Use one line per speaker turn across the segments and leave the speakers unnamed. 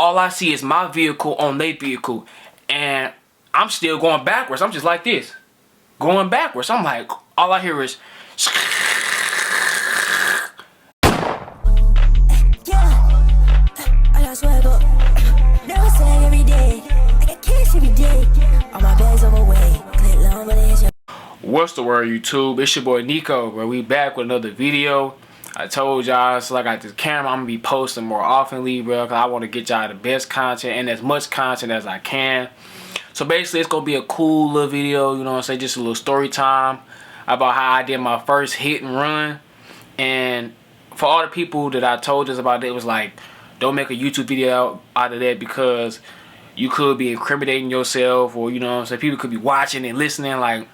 all I see is my vehicle on their vehicle, and I'm still going backwards. I'm just like this, going backwards. I'm like, all I hear is what's the word, YouTube? It's your boy Nico, bro. We back with another video. I told y'all, so I got this camera, I'm gonna be posting more oftenly, bro, because I want to get y'all the best content and as much content as I can. So basically, it's gonna be a cool little video, you know what I'm saying? Just a little story time about how I did my first hit and run. And for all the people that I told us about, it was like, don't make a YouTube video out of that because you could be incriminating yourself, or you know what I'm saying, people could be watching and listening. Like,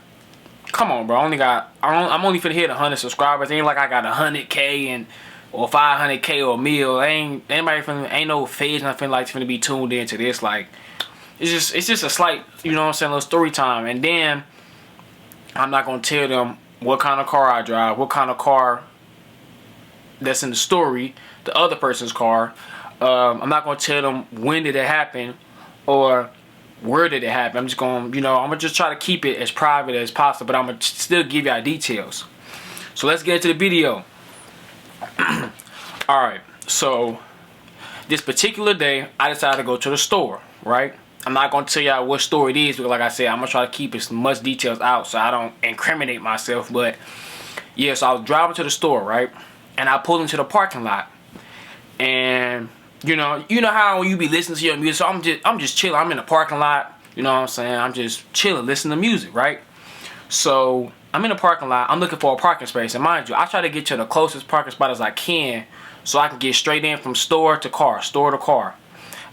come on, bro. I'm only finna hit 100 subscribers. It ain't like I got 100K and or 500K or a mil. Ain't no phase nothing like finna be tuned into this. Like, it's just a slight, you know what I'm saying, little story time. And then I'm not gonna tell them what kind of car I drive, what kind of car that's in the story, the other person's car. I'm not gonna tell them when did it happen or where did it happen. I'm just gonna, you know, I'm gonna just try to keep it as private as possible, but I'm gonna still give y'all details. So let's get into the video. Alright, so this particular day I decided to go to the store, right? I'm not gonna tell y'all what store it is because, like I said, I'm gonna try to keep as much details out so I don't incriminate myself. But yeah, so I was driving to the store, right? And I pulled into the parking lot. And you know how when you be listening to your music, so I'm just chilling. I'm in the parking lot, you know what I'm saying? I'm just chilling, listening to music, right? So I'm in the parking lot. I'm looking for a parking space, and mind you, I try to get to the closest parking spot as I can so I can get straight in from store to car, store to car.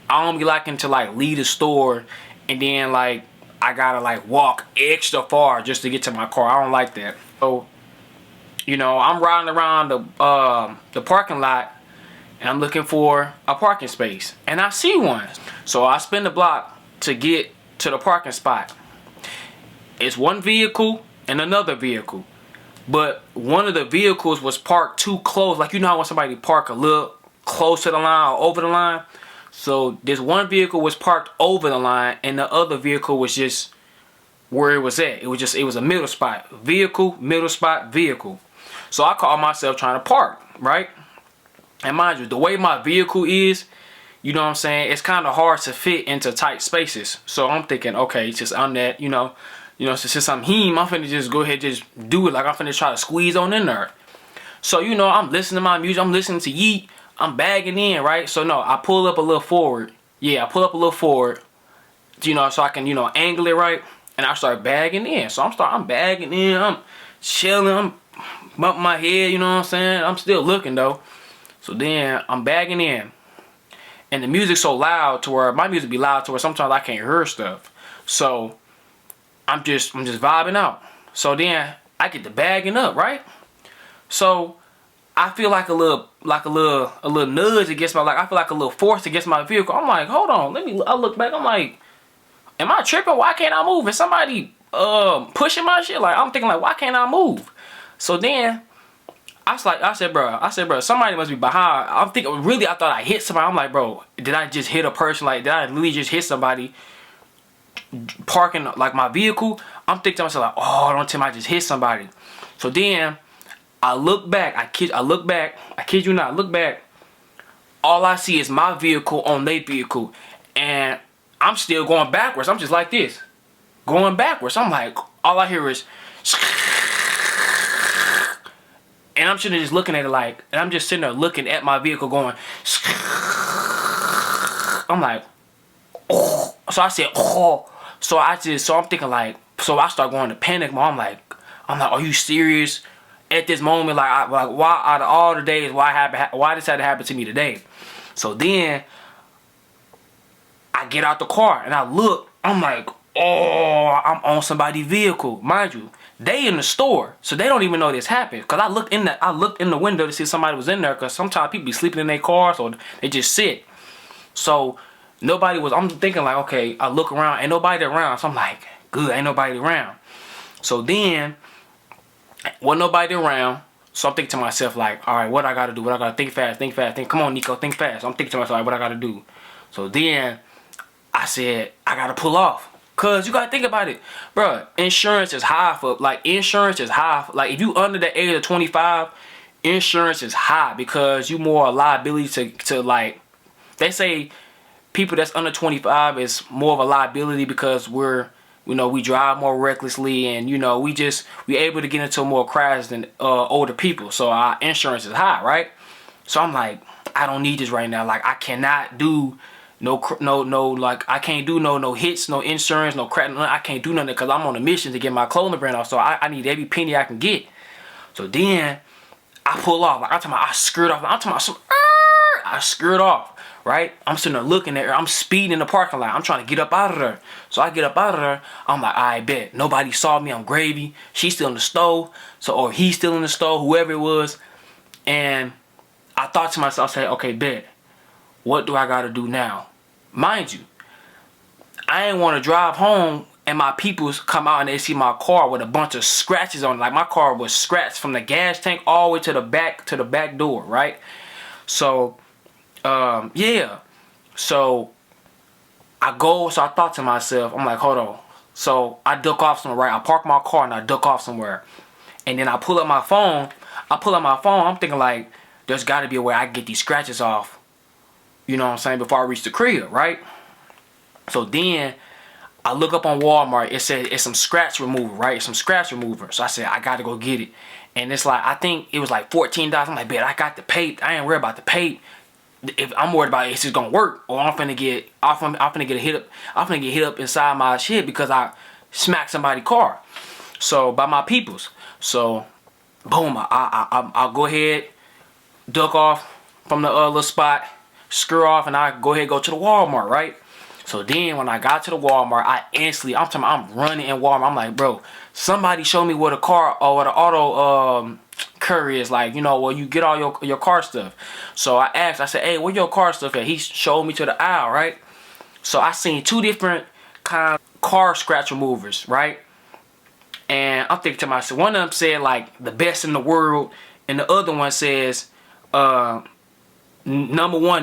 I don't be liking to like leave the store and then like I gotta like walk extra far just to get to my car. I don't like that. So, you know, I'm riding around the parking lot and I'm looking for a parking space, and I see one. So I spin the block to get to the parking spot. It's one vehicle and another vehicle, but one of the vehicles was parked too close. Like, you know how when somebody park a little close to the line or over the line? So this one vehicle was parked over the line and the other vehicle was just where it was at. It was a middle spot. Vehicle, middle spot, vehicle. So I caught myself trying to park, right? And mind you, the way my vehicle is, you know what I'm saying, it's kind of hard to fit into tight spaces. So I'm thinking, okay, since I'm that, you know, since I'm him, I'm finna just go ahead and just do it. Like, I'm finna try to squeeze on in there. So, you know, I'm listening to my music, I'm listening to Yeet, I'm bagging in, right? So no, I pull up a little forward. Yeah, I pull up a little forward, you know, so I can, you know, angle it right. And I start bagging in. So I'm bagging in, I'm chilling, I'm bumping my head, you know what I'm saying? I'm still looking though. So then I'm bagging in, and the music's so loud to where my music be loud to where sometimes I can't hear stuff. So I'm just vibing out. So then I get the bagging up, right? So I feel like a little nudge against my, like I feel like a little force against my vehicle. I'm like, hold on, I look back. I'm like, am I tripping? Why can't I move? Is somebody pushing my shit? Like, I'm thinking like, why can't I move? So then I said, bro, somebody must be behind. I'm thinking, really, I thought I hit somebody. I'm like, bro, did I just hit a person? Like, did I literally just hit somebody parking like my vehicle? I'm thinking to myself like, oh, don't tell me I just hit somebody. So then I look back. I kid you not. I look back. All I see is my vehicle on their vehicle, and I'm still going backwards. I'm just like this, going backwards. I'm like, all I hear is. And I'm sitting there just looking at it like, and I'm just sitting there looking at my vehicle going, I'm like, oh. So I said, oh. So I'm thinking like, so I start going to panic mode. I'm like, are you serious? At this moment, like why out of all the days, why this had to happen to me today? So then I get out the car and I look, I'm like, oh, I'm on somebody's vehicle. Mind you, they in the store, so they don't even know this happened. Cause I looked in the window to see if somebody was in there. Cause sometimes people be sleeping in their cars or they just sit. So nobody was. I'm thinking like, okay, I look around, ain't nobody around. So I'm like, good, ain't nobody around. So then, wasn't nobody around. So I'm thinking to myself like, all right, what I gotta do? What I gotta think fast. Come on, Nico, think fast. I'm thinking to myself like, what I gotta do? So then I said, I gotta pull off. Cause you gotta think about it, bruh. Insurance is high for insurance is high. Like if you under the age of 25, insurance is high because you more a liability to like they say people that's under 25 is more of a liability because we drive more recklessly and we able to get into more crashes than older people. So our insurance is high, right? So I'm like, I don't need this right now. Like I cannot do like I can't do no hits, no insurance, no crap. I can't do nothing because I'm on a mission to get my clothing brand off. So I need every penny I can get. So then I pull off. Like I'm talking about I skirt off. I'm talking about I skirt off. Right? I'm sitting there looking at her. I'm speeding in the parking lot. I'm trying to get up out of there. So I get up out of there. I'm like, I bet. Nobody saw me. I'm gravy. She's still in the stove. Or he's still in the stove, whoever it was. And I thought to myself, I said, okay, bet. What do I got to do now? Mind you, I ain't want to drive home and my peoples come out and they see my car with a bunch of scratches on it. Like my car was scratched from the gas tank all the way to the back door, right? So yeah. So I thought to myself, I'm like, hold on. So I duck off somewhere, right? I park my car and I duck off somewhere. And then I pull up my phone. I'm thinking like, there's got to be a way I can get these scratches off. You know what I'm saying? Before I reach the crib, right? So then I look up on Walmart. It said it's some scratch remover, right? It's some scratch remover. So I said, I got to go get it. And it's like, I think it was like $14. I'm like, bet I got the paint. I ain't worried about the paint. If I'm worried about if it's gonna work, or I'm finna get hit up inside my shit because I smacked somebody's car. So by my peoples. So boom, I'll go ahead, duck off from the little spot, screw off, and I go ahead go to the Walmart, right? So then when I got to the Walmart, I'm running in Walmart. I'm like, bro, somebody show me where the car or where the auto courier is, like, where you get all your car stuff. So I asked, I said, hey, where your car stuff at? He showed me to the aisle, right? So I seen two different kind of car scratch removers, right? And I'm thinking to myself, one of them said like the best in the world, and the other one says #1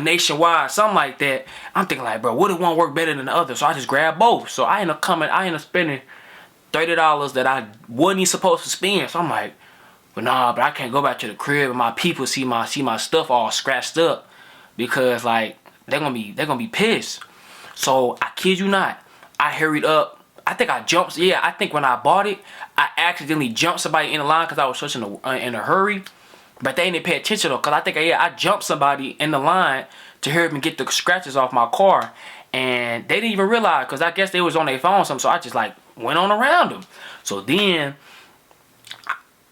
nationwide, something like that. I'm thinking like, bro, what if one work better than the other? So I just grabbed both. So I end up spending $30 that I wasn't even supposed to spend. So I'm like, but I can't go back to the crib and my people see my stuff all scratched up because like they're gonna be pissed. So I kid you not, I hurried up. I think I jumped. Yeah, I think when I bought it, I accidentally jumped somebody in the line because I was such in a hurry. But they didn't pay attention though, because I think I jumped somebody in the line to hurry up and get the scratches off my car, and they didn't even realize because I guess they was on their phone or something. So I just like went on around them. So then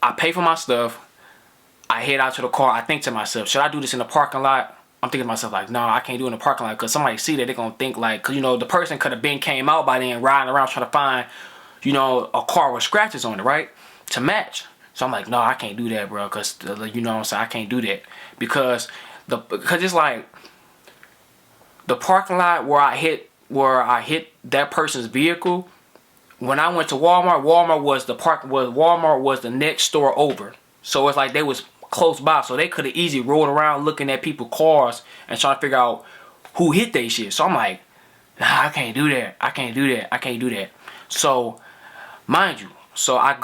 I pay for my stuff. I head out to the car. I think to myself, should I do this in the parking lot? I'm thinking to myself like, no, I can't do it in the parking lot because somebody see that they're gonna think like, cause the person could have came out by then riding around trying to find, a car with scratches on it, right, to match. So I'm like, no, I can't do that, bro, cause what I'm saying, I can't do that because it's like the parking lot where I hit that person's vehicle. When I went to Walmart was the next store over. So it's like they was close by, so they could have easily rolled around looking at people's cars and trying to figure out who hit they shit. So I'm like, nah, I can't do that. So, mind you, so I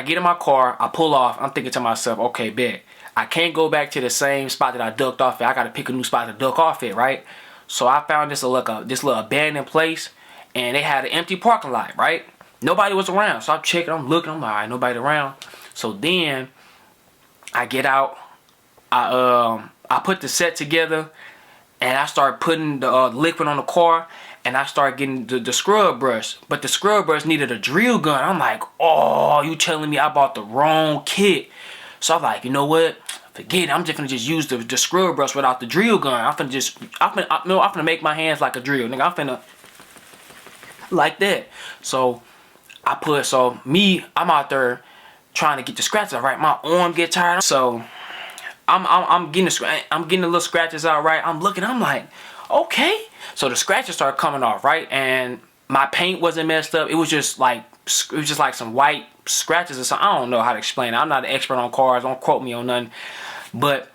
get in my car, I pull off. I'm thinking to myself, okay, bet. I can't go back to the same spot that I ducked off at. I got to pick a new spot to duck off at, right? So I found this little abandoned place, and they had an empty parking lot, right? Nobody was around. So I'm checking, I'm looking, I'm like, all right, nobody around. So then I get out, I put the set together, and I start putting the liquid on the car, and I start getting the scrub brush. But the scrub brush needed a drill gun. I'm like, oh, you telling me I bought the wrong kit? So I'm like, you know what? Forget it. I'm just gonna use the scrub brush without the drill gun. I'm finna make my hands like a drill, nigga. I'm finna like that. So I'm out there trying to get the scratches out, right? My arm get tired. So I'm getting the little scratches out, right? I'm looking, I'm like, okay. So the scratches start coming off, right? And my paint wasn't messed up. It was just like some white scratches or something. I don't know how to explain it. I'm not an expert on cars. Don't quote me on nothing. But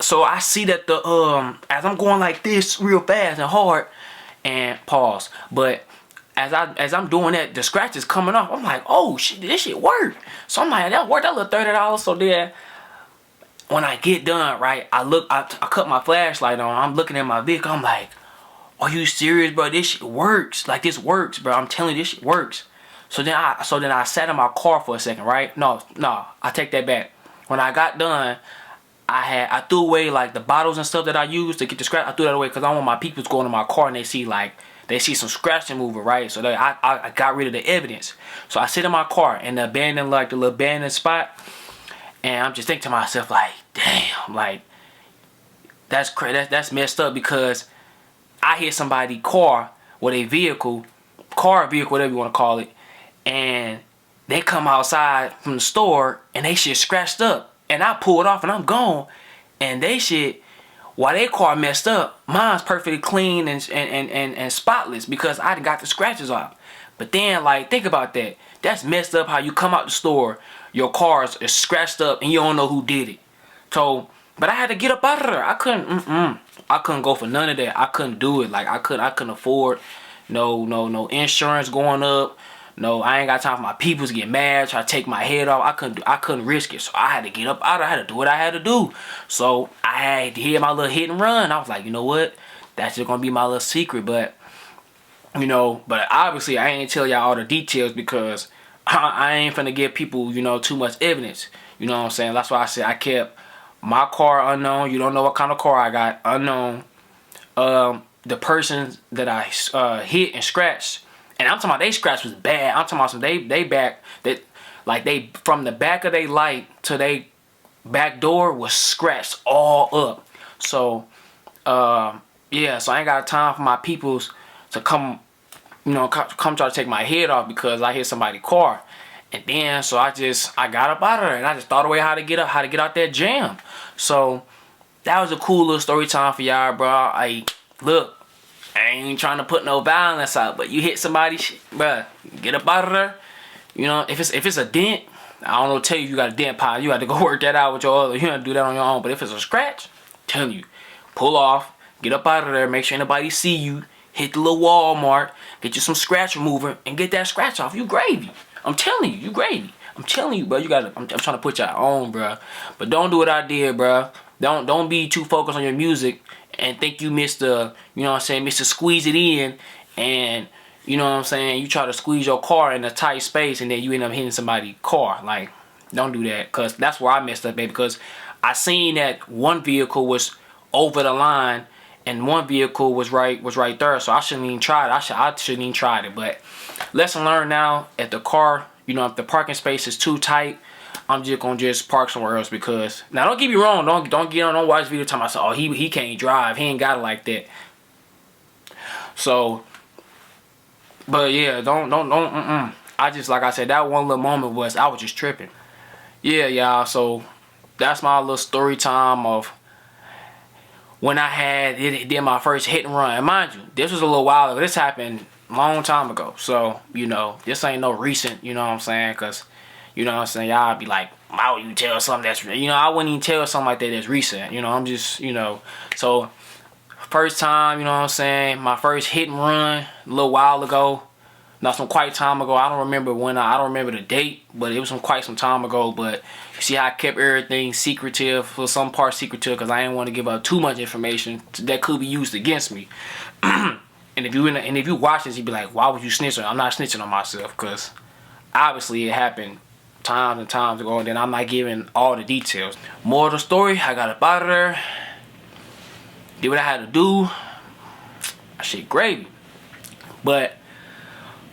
So I see that the as I'm going like this real fast and hard, and pause. But as I'm doing that, the scratch is coming off. I'm like, oh shit, this shit worked. So I'm like, that worked. That little $30. So then when I get done, right, I cut my flashlight on. I'm looking at my vehicle. I'm like, are you serious, bro? This shit works. Like, this works, bro. I'm telling you, this shit works. So then I sat in my car for a second, right? No, I take that back. When I got done, I threw away like the bottles and stuff that I used to get the scratch. I threw that away because I want my people to go into my car and they see some scratching moving, right? So I got rid of the evidence. So I sit in my car in the little abandoned spot, and I'm just thinking to myself like, damn, like that's crazy. That's messed up, because I hit somebody's car with a vehicle, whatever you want to call it, and they come outside from the store and they shit scratched up, and I pulled off and I'm gone, and they shit, while their car messed up, mine's perfectly clean and spotless because I got the scratches off. But then, like, think about that. That's messed up how you come out the store, your car is scratched up and you don't know who did it. So, but I had to get up out of there. I couldn't go for none of that. I couldn't do it. Like, I couldn't afford no insurance going up. No, I ain't got time for my people to get mad, try to take my head off. I couldn't risk it. So I had to get up out of there. I had to do what I had to do. So I had to hit my little hit and run. I was like, you know what? That's just gonna be my little secret. But but obviously I ain't tell y'all all the details because I ain't finna give people, too much evidence. You know what I'm saying? That's why I said I kept my car unknown. You don't know what kind of car I got, unknown. The person that I hit and scratched, and I'm talking about they scratch was bad. I'm talking about some they back that, like, they from the back of their light to they back door was scratched all up. So yeah, so I ain't got time for my peoples to come try to take my head off because I hit somebody's car. And then so I got up out of there and I just thought away how to get out that jam. So that was a cool little story time for y'all, bro. Look, I ain't trying to put no violence out, but you hit somebody, bruh, get up out of there. If it's a dent, I don't know, tell you got a dent pile, you got to go work that out with your other. You got to do that on your own. But if it's a scratch, I'm telling you, pull off, get up out of there, make sure nobody see you, hit the little Walmart, get you some scratch remover, and get that scratch off. You gravy. I'm telling you, you gravy. I'm telling you, bro. I'm trying to put y'all on, bro. But don't do what I did, bro. Don't be too focused on your music and think you missed the, missed to squeeze it in, and you try to squeeze your car in a tight space and then you end up hitting somebody's car. Like, don't do that, because that's where I messed up, baby, because I seen that one vehicle was over the line and one vehicle was right there, so I shouldn't even try it. I shouldn't even tried it. But lesson learned now, if the car, if the parking space is too tight, I'm just gonna park somewhere else. Because now, don't get me wrong, don't watch video talking about, oh, he can't drive, he ain't got it like that. So, but yeah, don't. I just, like I said, that one little moment I was just tripping. Yeah, y'all. So that's my little story time of when I did my first hit and run. And mind you, this was a little while ago. This happened a long time ago. So this ain't no recent. You know what I'm saying? Because y'all be like, why would you tell something that's, I wouldn't even tell something like that that's recent. I'm just, so first time, what I'm saying, my first hit and run a little while ago. Not some quite time ago. I don't remember I don't remember the date, but it was quite some time ago. But you see how I kept everything secretive, for some part secretive, because I didn't want to give out too much information that could be used against me. And if you watch this, you'd be like, why would you snitch? I'm not snitching on myself, because obviously it happened times and times ago, and then I'm not giving all the details. More of the story, I got up out of there, did what I had to do. Shit gravy. But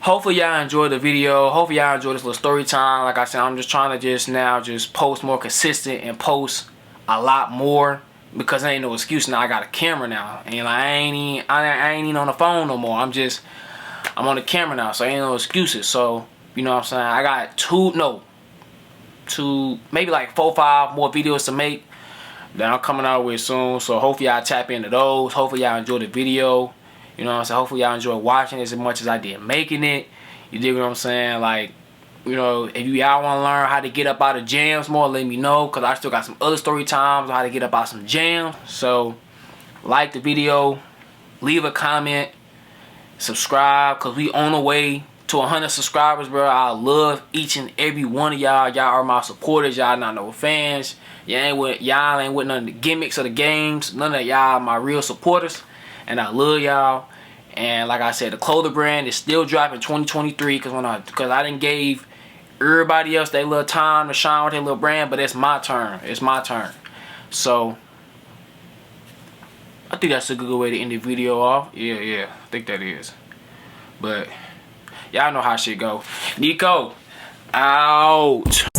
hopefully y'all enjoyed the video. Hopefully y'all enjoyed this little story time. Like I said, I'm just trying to now post more consistent and post a lot more, because there ain't no excuse now. I got a camera now, and I ain't even on the phone no more. I'm on the camera now, so ain't no excuses. So what I'm saying, I got two, maybe like 4 or 5 more videos to make that I'm coming out with soon. So hopefully y'all tap into those. Hopefully y'all enjoy the video. You know what I'm saying? Hopefully y'all enjoy watching as much as I did making it. You dig what I'm saying? Like, You know, if y'all want to learn how to get up out of jams more, let me know, because I still got some other story times on how to get up out some jams. So like the video, leave a comment, subscribe, because we on the way to 100 subscribers, bro. I love each and every one of y'all. Y'all are my supporters. Y'all not no fans. Y'all ain't with none of the gimmicks of the games. None of y'all my real supporters, and I love y'all. And like I said, the clothing brand is still dropping 2023, because I didn't gave everybody else their little time to shine with their little brand, but it's my turn. It's my turn. So I think that's a good way to end the video off. Yeah, I think that is. But y'all know how shit go. Nico out.